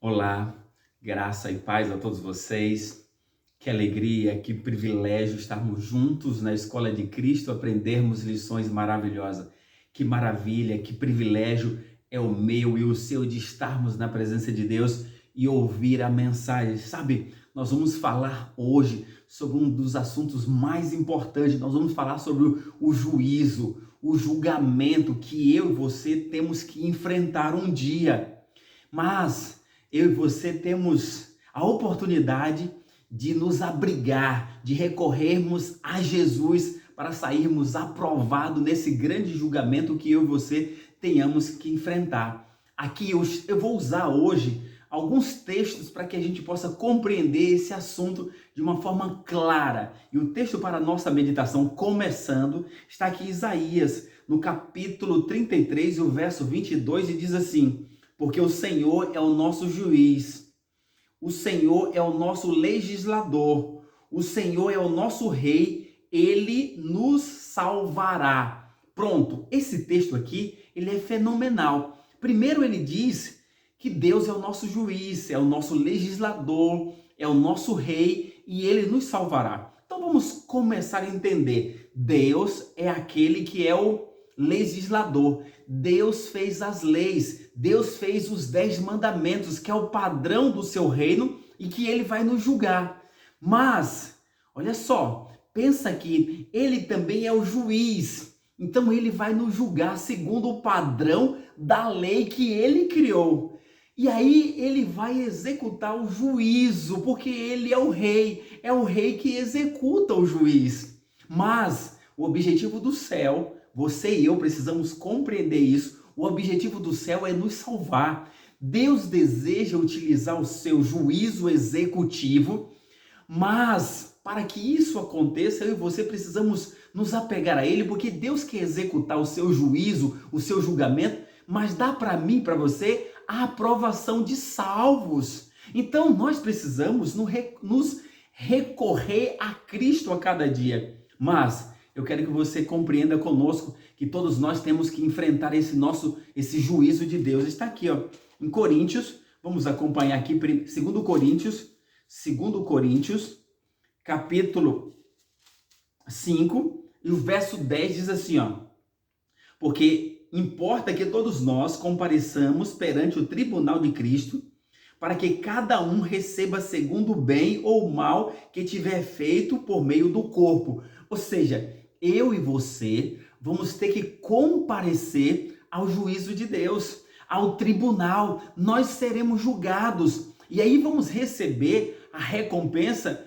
Olá, graça e paz a todos vocês. Que alegria, que privilégio estarmos juntos na Escola de Cristo, aprendermos lições maravilhosas. Que maravilha, que privilégio é o meu e o seu de estarmos na presença de Deus e ouvir a mensagem. Sabe, nós vamos falar hoje sobre um dos assuntos mais importantes. Nós vamos falar sobre o juízo, o julgamento que eu e você temos que enfrentar um dia. Mas eu e você temos a oportunidade de nos abrigar, de recorrermos a Jesus para sairmos aprovados nesse grande julgamento que eu e você tenhamos que enfrentar. Aqui eu vou usar hoje alguns textos para que a gente possa compreender esse assunto de uma forma clara. E o texto para a nossa meditação, começando, está aqui em Isaías, no capítulo 33, o verso 22, e diz assim: porque o Senhor é o nosso juiz, o Senhor é o nosso legislador, o Senhor é o nosso rei, ele nos salvará. Pronto, esse texto aqui, ele é fenomenal. Primeiro ele diz que Deus é o nosso juiz, é o nosso legislador, é o nosso rei e ele nos salvará. Então vamos começar a entender. Deus é aquele que é o legislador. Deus fez as leis, Deus fez os 10 mandamentos, que é o padrão do seu reino e que ele vai nos julgar. Mas, olha só, pensa que ele também é o juiz. Então ele vai nos julgar segundo o padrão da lei que ele criou. E aí ele vai executar o juízo, porque ele é o rei que executa o juiz. Mas o objetivo do céu, você e eu precisamos compreender isso. O objetivo do céu é nos salvar. Deus deseja utilizar o seu juízo executivo, mas para que isso aconteça, eu e você precisamos nos apegar a ele, porque Deus quer executar o seu juízo, o seu julgamento, mas dá para mim e para você a aprovação de salvos. Então nós precisamos nos recorrer a Cristo a cada dia. Mas eu quero que você compreenda conosco que todos nós temos que enfrentar esse juízo de Deus. Está aqui, ó, em Coríntios, vamos acompanhar aqui, 2 Coríntios, capítulo 5, e o verso 10 diz assim, ó: porque importa que todos nós compareçamos perante o tribunal de Cristo, para que cada um receba segundo o bem ou o mal que tiver feito por meio do corpo. Ou seja, eu e você vamos ter que comparecer ao juízo de Deus, ao tribunal. Nós seremos julgados e aí vamos receber a recompensa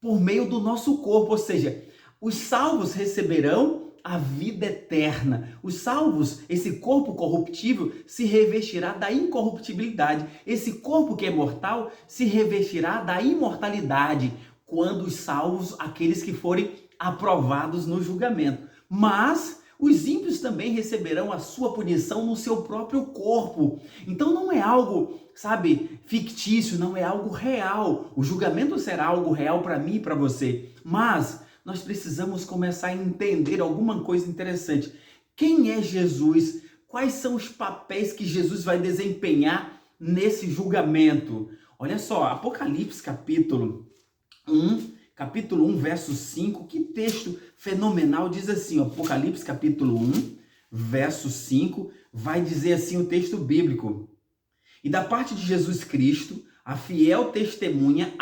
por meio do nosso corpo. Ou seja, os salvos receberão a vida eterna. Os salvos, esse corpo corruptível, se revestirá da incorruptibilidade. Esse corpo que é mortal se revestirá da imortalidade, quando os salvos, aqueles que forem aprovados no julgamento. Mas os ímpios também receberão a sua punição no seu próprio corpo. Então não é algo, sabe, fictício, não é algo real. O julgamento será algo real para mim e para você. Mas nós precisamos começar a entender alguma coisa interessante. Quem é Jesus? Quais são os papéis que Jesus vai desempenhar nesse julgamento? Olha só, Apocalipse capítulo 1, verso 5, que texto fenomenal, diz assim, Apocalipse capítulo 1, verso 5, vai dizer assim o texto bíblico: e da parte de Jesus Cristo, a fiel testemunha,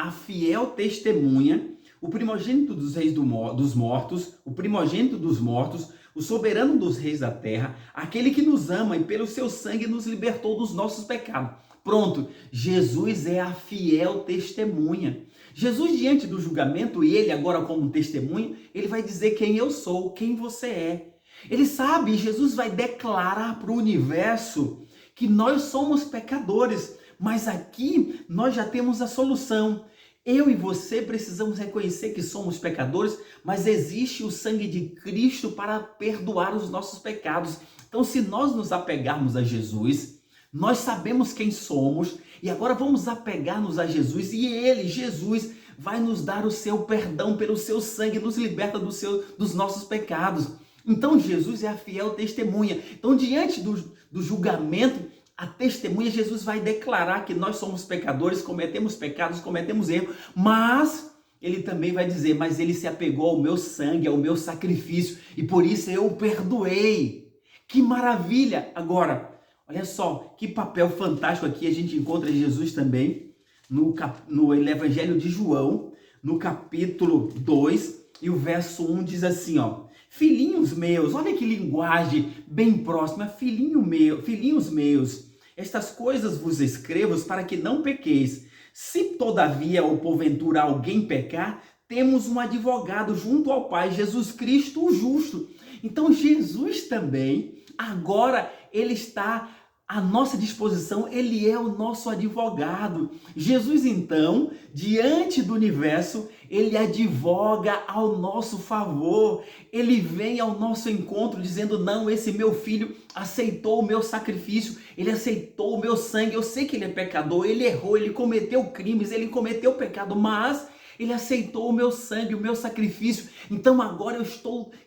o primogênito dos reis dos mortos, o primogênito dos mortos, o soberano dos reis da terra, aquele que nos ama e pelo seu sangue nos libertou dos nossos pecados. Pronto, Jesus é a fiel testemunha. Jesus, diante do julgamento, e ele agora como testemunho, ele vai dizer quem eu sou, quem você é. Ele sabe, Jesus vai declarar para o universo que nós somos pecadores, mas aqui nós já temos a solução. Eu e você precisamos reconhecer que somos pecadores, mas existe o sangue de Cristo para perdoar os nossos pecados. Então, se nós nos apegarmos a Jesus, nós sabemos quem somos e agora vamos apegar-nos a Jesus e ele, Jesus, vai nos dar o seu perdão pelo seu sangue, nos liberta dos nossos pecados. Então, Jesus é a fiel testemunha. Então, diante do julgamento, A testemunha, Jesus vai declarar que nós somos pecadores, cometemos pecados, cometemos erros, mas ele também vai dizer, mas ele se apegou ao meu sangue, ao meu sacrifício, e por isso eu o perdoei. Que maravilha! Agora, olha só, que papel fantástico aqui a gente encontra Jesus também no Evangelho de João, no capítulo 2, e o verso 1 diz assim, ó: filhinhos meus, olha que linguagem bem próxima, filhinhos meus, estas coisas vos escrevo para que não pequeis. Se todavia ou porventura alguém pecar, temos um advogado junto ao Pai, Jesus Cristo o justo. Então Jesus também, agora ele está à nossa disposição, ele é o nosso advogado. Jesus então, diante do universo, ele advoga ao nosso favor, ele vem ao nosso encontro dizendo, não, esse meu filho aceitou o meu sacrifício, ele aceitou o meu sangue, eu sei que ele é pecador, ele errou, ele cometeu crimes, ele cometeu pecado, mas ele aceitou o meu sangue, o meu sacrifício. Então agora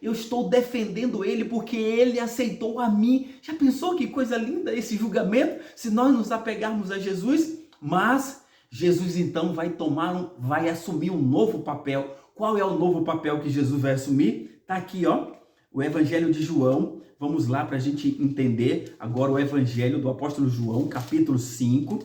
eu estou defendendo ele porque ele aceitou a mim. Já pensou que coisa linda esse julgamento? Se nós nos apegarmos a Jesus, mas Jesus então vai assumir um novo papel. Qual é o novo papel que Jesus vai assumir? Está aqui, ó, o Evangelho de João. Vamos lá para a gente entender agora o Evangelho do apóstolo João, capítulo 5.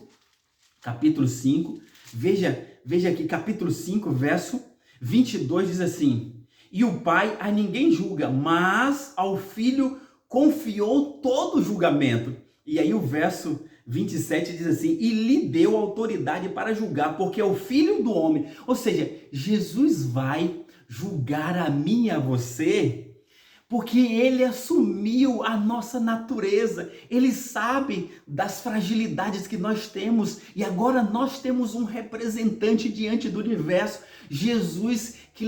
Capítulo 5. Veja aqui, capítulo 5, verso 22, diz assim: e o Pai a ninguém julga, mas ao Filho confiou todo o julgamento. E aí o verso 27 diz assim: e lhe deu autoridade para julgar, porque é o Filho do homem. Ou seja, Jesus vai julgar a mim e a você, porque ele assumiu a nossa natureza, ele sabe das fragilidades que nós temos, e agora nós temos um representante diante do universo, Jesus, que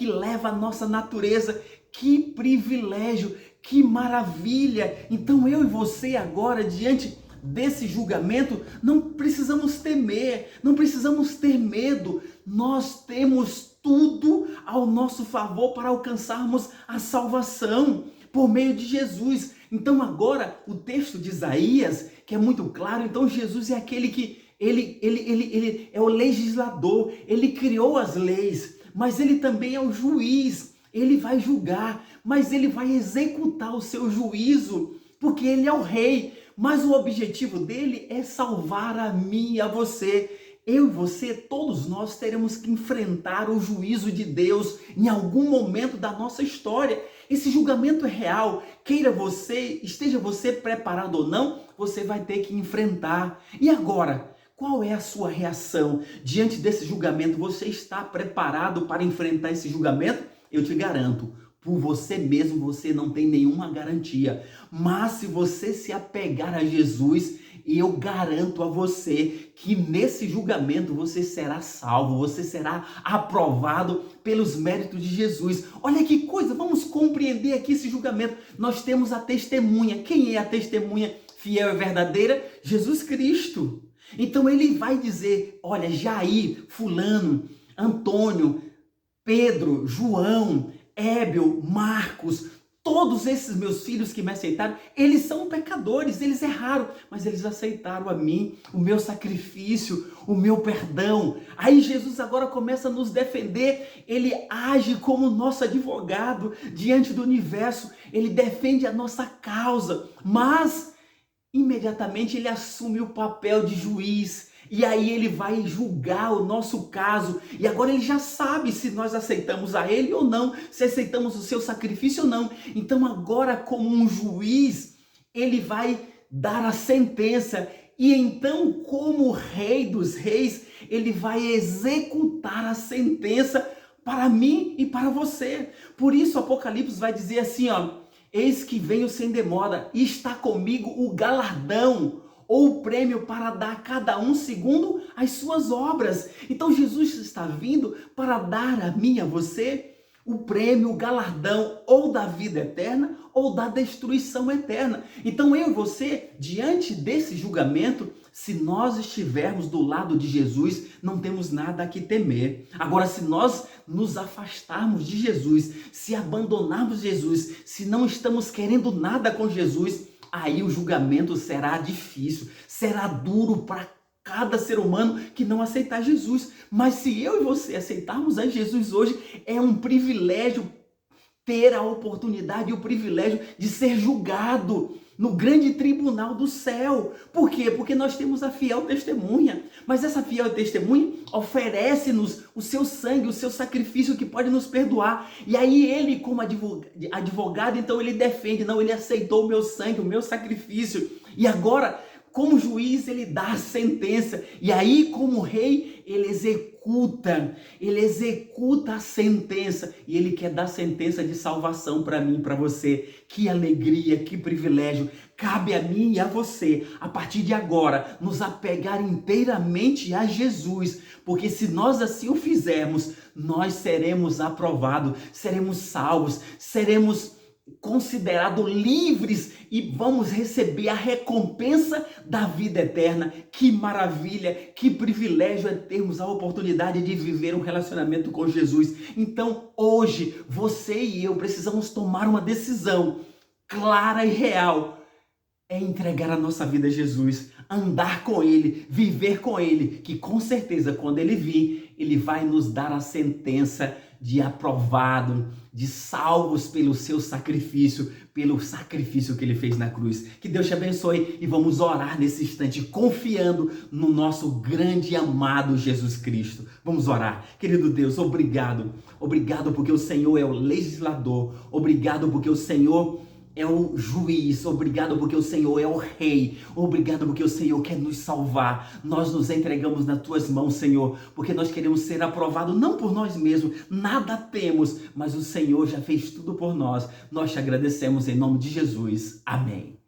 leva a nossa natureza. Que privilégio, que maravilha! Então eu e você agora, diante desse julgamento, não precisamos temer, não precisamos ter medo, nós temos tudo ao nosso favor para alcançarmos a salvação por meio de Jesus. Então agora o texto de Isaías, que é muito claro, então Jesus é aquele que ele é o legislador, ele criou as leis, mas ele também é o juiz, ele vai julgar, mas ele vai executar o seu juízo, porque ele é o rei, mas o objetivo dele é salvar a mim e a você. Eu e você, todos nós teremos que enfrentar o juízo de Deus em algum momento da nossa história. Esse julgamento é real, queira você, esteja você preparado ou não, você vai ter que enfrentar. E agora, qual é a sua reação diante desse julgamento? Você está preparado para enfrentar esse julgamento? Eu te garanto, por você mesmo você não tem nenhuma garantia. Mas se você se apegar a Jesus, eu garanto a você que nesse julgamento você será salvo, você será aprovado pelos méritos de Jesus. Olha que coisa, vamos compreender aqui esse julgamento. Nós temos a testemunha. Quem é a testemunha fiel e verdadeira? Jesus Cristo. Então ele vai dizer, olha, Jair, fulano, Antônio, Pedro, João, Ébel, Marcos, todos esses meus filhos que me aceitaram, eles são pecadores, eles erraram, mas eles aceitaram a mim, o meu sacrifício, o meu perdão. Aí Jesus agora começa a nos defender, ele age como nosso advogado diante do universo, ele defende a nossa causa, mas imediatamente ele assume o papel de juiz. E aí ele vai julgar o nosso caso. E agora ele já sabe se nós aceitamos a ele ou não, se aceitamos o seu sacrifício ou não. Então agora, como um juiz, ele vai dar a sentença. E então, como rei dos reis, ele vai executar a sentença para mim e para você. Por isso Apocalipse vai dizer assim, ó: eis que venho sem demora, e está comigo o galardão, ou o prêmio para dar a cada um segundo as suas obras. Então Jesus está vindo para dar a mim e a você o prêmio, o galardão, ou da vida eterna, ou da destruição eterna. Então eu e você, diante desse julgamento, se nós estivermos do lado de Jesus, não temos nada a que temer. Agora, se nós nos afastarmos de Jesus, se abandonarmos Jesus, se não estamos querendo nada com Jesus, aí o julgamento será difícil, será duro para cada ser humano que não aceitar Jesus. Mas se eu e você aceitarmos a Jesus hoje, é um privilégio ter a oportunidade e o privilégio de ser julgado no grande tribunal do céu. Por quê? Porque nós temos a fiel testemunha. Mas essa fiel testemunha oferece-nos o seu sangue, o seu sacrifício que pode nos perdoar. E aí ele, como advogado, então ele defende, não, ele aceitou o meu sangue, o meu sacrifício. E agora, como juiz, ele dá a sentença. E aí, como rei, ele executa a sentença. E ele quer dar sentença de salvação para mim, para você. Que alegria, que privilégio. Cabe a mim e a você, a partir de agora, nos apegar inteiramente a Jesus. Porque se nós assim o fizermos, nós seremos aprovados, seremos salvos, seremos considerados livres e vamos receber a recompensa da vida eterna. Que maravilha, que privilégio é termos a oportunidade de viver um relacionamento com Jesus. Então hoje você e eu precisamos tomar uma decisão clara e real, é entregar a nossa vida a Jesus, andar com Ele, viver com Ele, que com certeza quando Ele vir, Ele vai nos dar a sentença de aprovado, de salvos pelo seu sacrifício, pelo sacrifício que Ele fez na cruz. Que Deus te abençoe e vamos orar nesse instante, confiando no nosso grande e amado Jesus Cristo. Vamos orar. Querido Deus, obrigado. Obrigado porque o Senhor é o legislador. Obrigado porque o Senhor é o juiz. Obrigado porque o Senhor é o rei. Obrigado porque o Senhor quer nos salvar. Nós nos entregamos nas tuas mãos, Senhor, porque nós queremos ser aprovados não por nós mesmos, nada temos, mas o Senhor já fez tudo por nós. Nós te agradecemos em nome de Jesus. Amém.